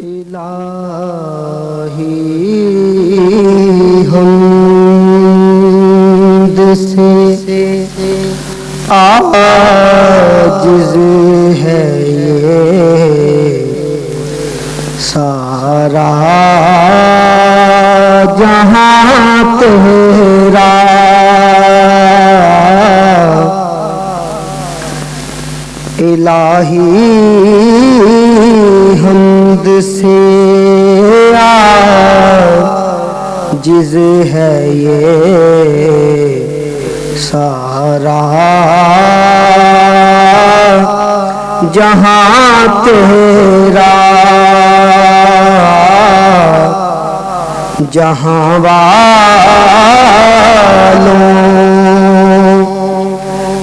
الہی حمد سے عاجز ہے یہ سارا جہاں تیرا، الہی حمد سے عاجز ہے یہ سارا جہاں تیرا، جہاں والوں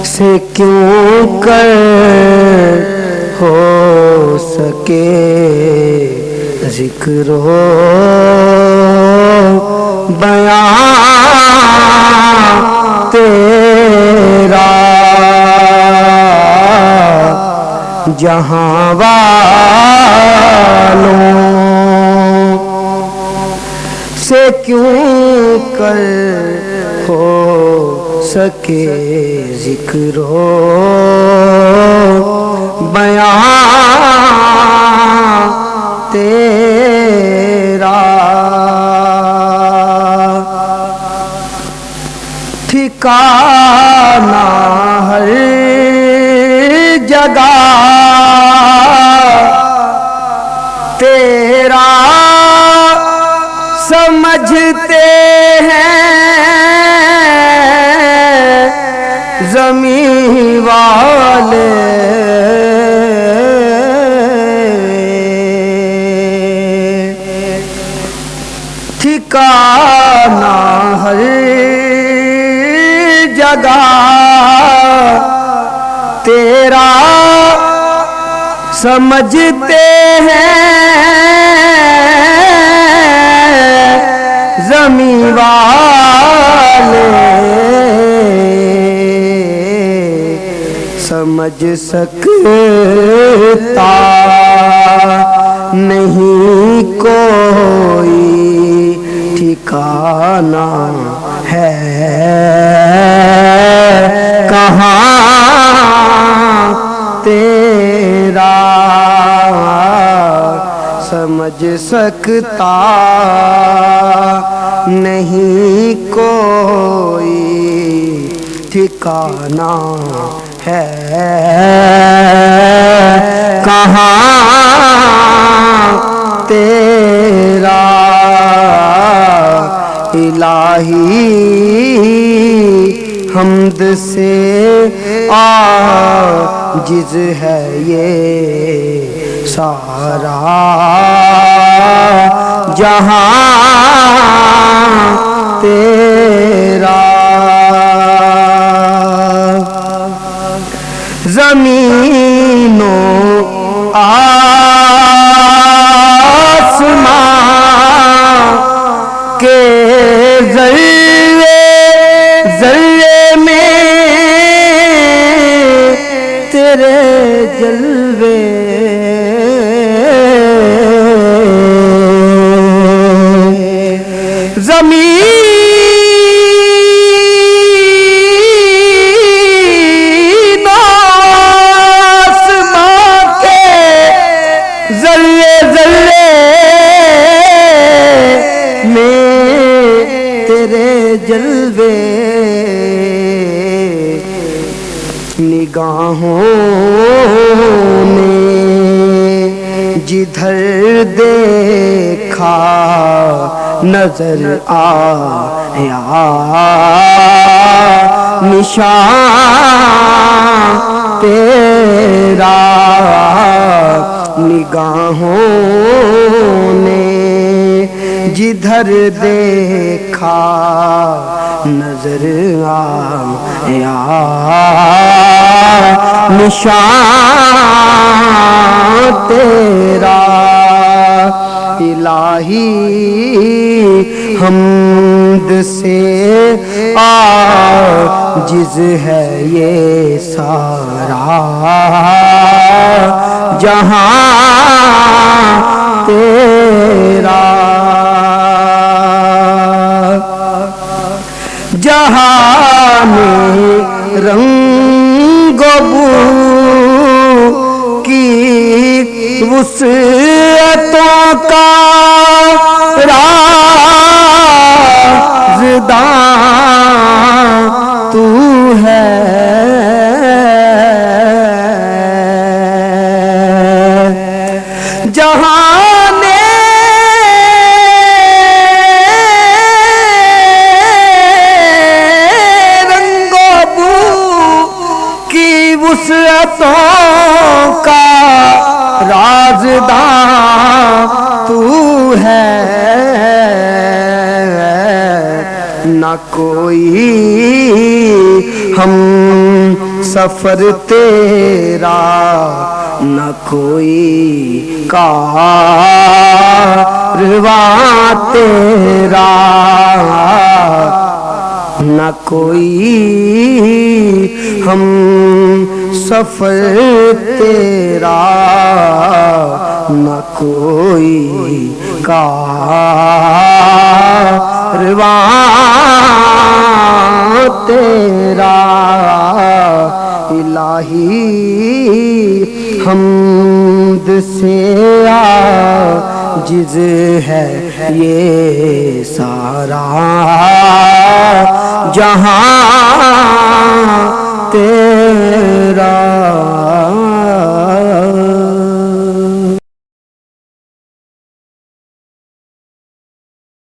سے کیوں کر ہو سکے ذکر ہو بیان تیرا، جہاں والوں سے کیوں کر ہو سکے ذکر ہو بیان تیرا، ٹھکانہ ہر جگہ تیرا سمجھتے ہیں زمین والے، ٹھکانہ ہر جگہ تیرا سمجھتے ہیں زمین والے، سمجھ سکتا نہیں کوئی ٹھکانہ ہے کہاں تیرا، سمجھ سکتا نہیں کوئی ٹھکانہ ہے کہاں تیرا، الہی حمد سے عاجز ہے یہ سارا جہاں تیرا، زمین و آسمان کے ذرے ذرے میں تیرے جلوے، زمین آسمان کے ذرے ذرے میں تیرے جلوے، نگاہوں نے جدھر دیکھا نظر آیا نشان تیرا، نگاہوں نے جدھر دیکھا نظر آیا نشان تیرا، الہی حمد سے عاجز ہے یہ سارا جہاں تیرا، وسعتوں کا رازداں تو ہے جہاں رنگ و بو کی وسعتوں کا رازداں تو ہے نہ کوئی ہم سفر تیرا نہ کوئی کارواں تیرا نہ کوئی ہم سفر تیرا نہ کوئی کارواں تیرا الہی حمد سے عاجز ہے یہ سارا جہاں تیرا